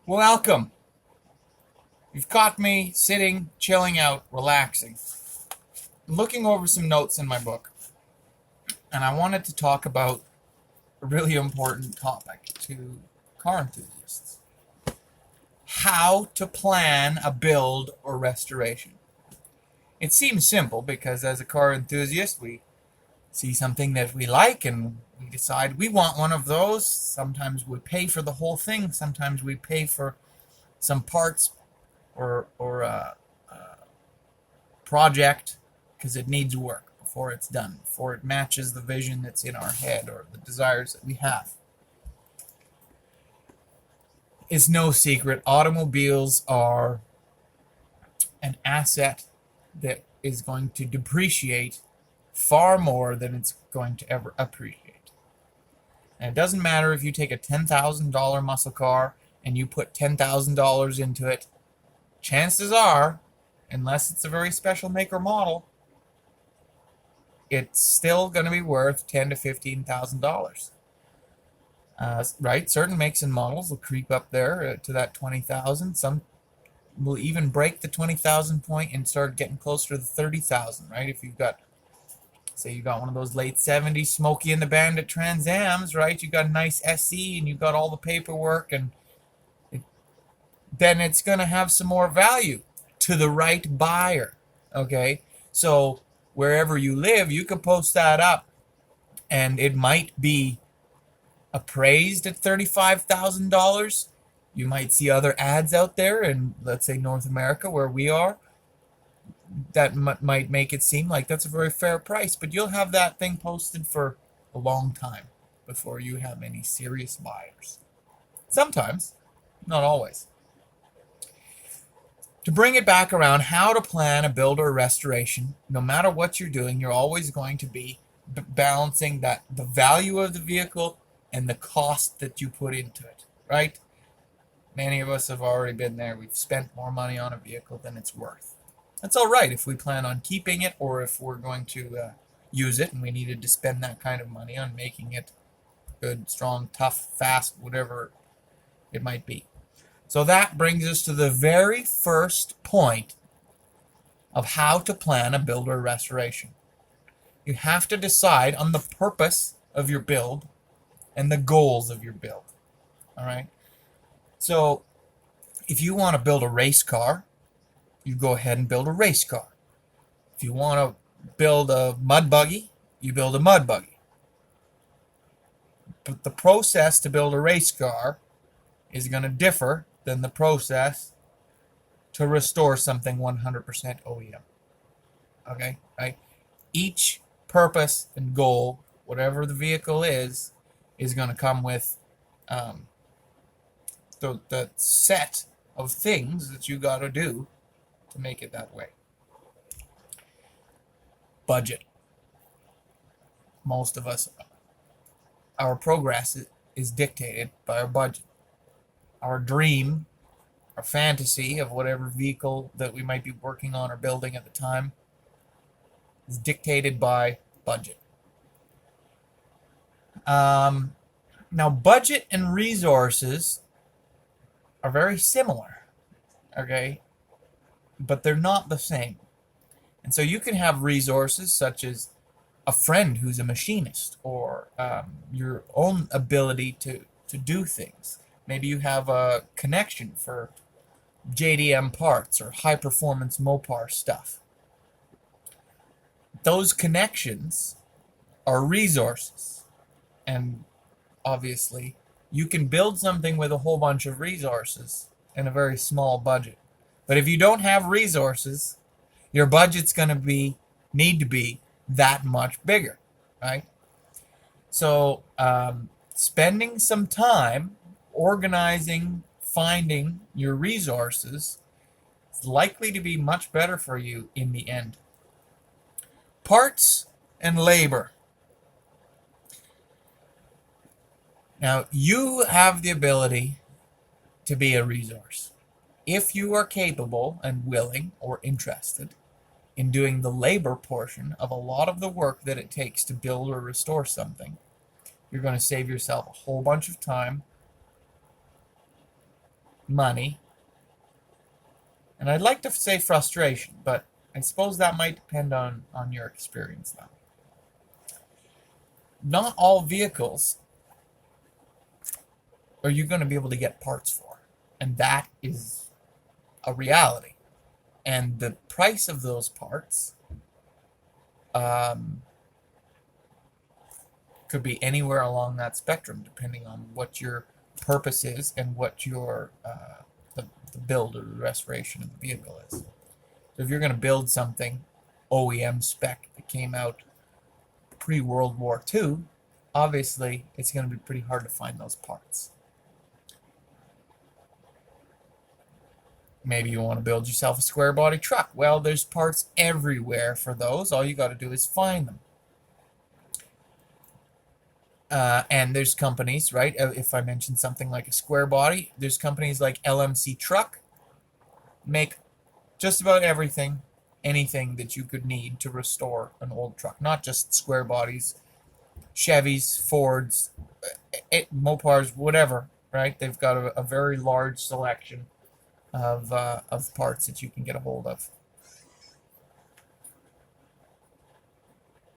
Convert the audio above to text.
Welcome. You've caught me sitting, chilling out, relaxing, looking over some notes in my book, and I wanted to talk about a really important topic to car enthusiasts: how to plan a build or restoration. It seems simple because as a car enthusiast, we see something that we like and we decide we want one of those. Sometimes we pay for the whole thing, sometimes we pay for some parts or project because it needs work before it's done, before it matches the vision that's in our head or the desires that we have. It's no secret, automobiles are an asset that is going to depreciate far more than it's going to ever appreciate. And it doesn't matter if you take a $10,000 muscle car and you put $10,000 into it, chances are, unless it's a very special make or model, it's still going to be worth $10,000 to $15,000. Right? Certain makes and models will creep up there to that 20,000. Some will even break the 20,000 point and start getting closer to the 30,000. Right? If you've got, say, you got one of those late 70s Smokey and the Bandit Trans Ams, right? You got a nice SE and you got all the paperwork, and then it's going to have some more value to the right buyer. Okay, so wherever you live, you can post that up, and it might be appraised at $35,000. You might see other ads out there in, let's say, North America, where we are, that might make it seem like that's a very fair price, but you'll have that thing posted for a long time before you have any serious buyers. Sometimes, not always. To bring it back around, how to plan a build or restoration, no matter what you're doing, you're always going to be balancing that the value of the vehicle and the cost that you put into it, right? Many of us have already been there. We've spent more money on a vehicle than it's worth. That's all right if we plan on keeping it, or if we're going to use it and we needed to spend that kind of money on making it good, strong, tough, fast, whatever it might be. So that brings us to the very first point of how to plan a build or restoration. You have to decide on the purpose of your build and the goals of your build. All right? So if you want to build a race car, you go ahead and build a race car. If you want to build a mud buggy, you build a mud buggy. But the process to build a race car is going to differ than the process to restore something 100% OEM. Okay? Right? Each purpose and goal, whatever the vehicle is going to come with the set of things that you got to do to make it that way. Budget. Most of us, our progress is dictated by our budget. Our dream, our fantasy of whatever vehicle that we might be working on or building at the time is dictated by budget. Now, budget and resources are very similar, okay? But they're not the same. And so you can have resources such as a friend who's a machinist, or your own ability to do things. Maybe you have a connection for JDM parts or high performance Mopar stuff. Those connections are resources. And obviously, you can build something with a whole bunch of resources and a very small budget. But if you don't have resources, your budget's going to need to be that much bigger, right? So spending some time organizing, finding your resources is likely to be much better for you in the end. Parts and labor. Now, you have the ability to be a resource if you are capable and willing or interested in doing the labor portion of a lot of the work that it takes to build or restore something. You're going to save yourself a whole bunch of time, money, and I'd like to say frustration, but I suppose that might depend on your experience now. Not all vehicles are you going to be able to get parts for, and that is a reality. And the price of those parts could be anywhere along that spectrum, depending on what your purpose is and what your the build or the restoration of the vehicle is. So if you're going to build something OEM spec that came out pre-World War II, obviously it's going to be pretty hard to find those parts. Maybe you want to build yourself a square body truck. Well, there's parts everywhere for those. All you got to do is find them. And there's companies, right? If I mention something like a square body, there's companies like LMC Truck make just about everything, anything that you could need to restore an old truck. Not just square bodies, Chevys, Fords, Mopars, whatever, right? They've got a very large selection of parts that you can get a hold of.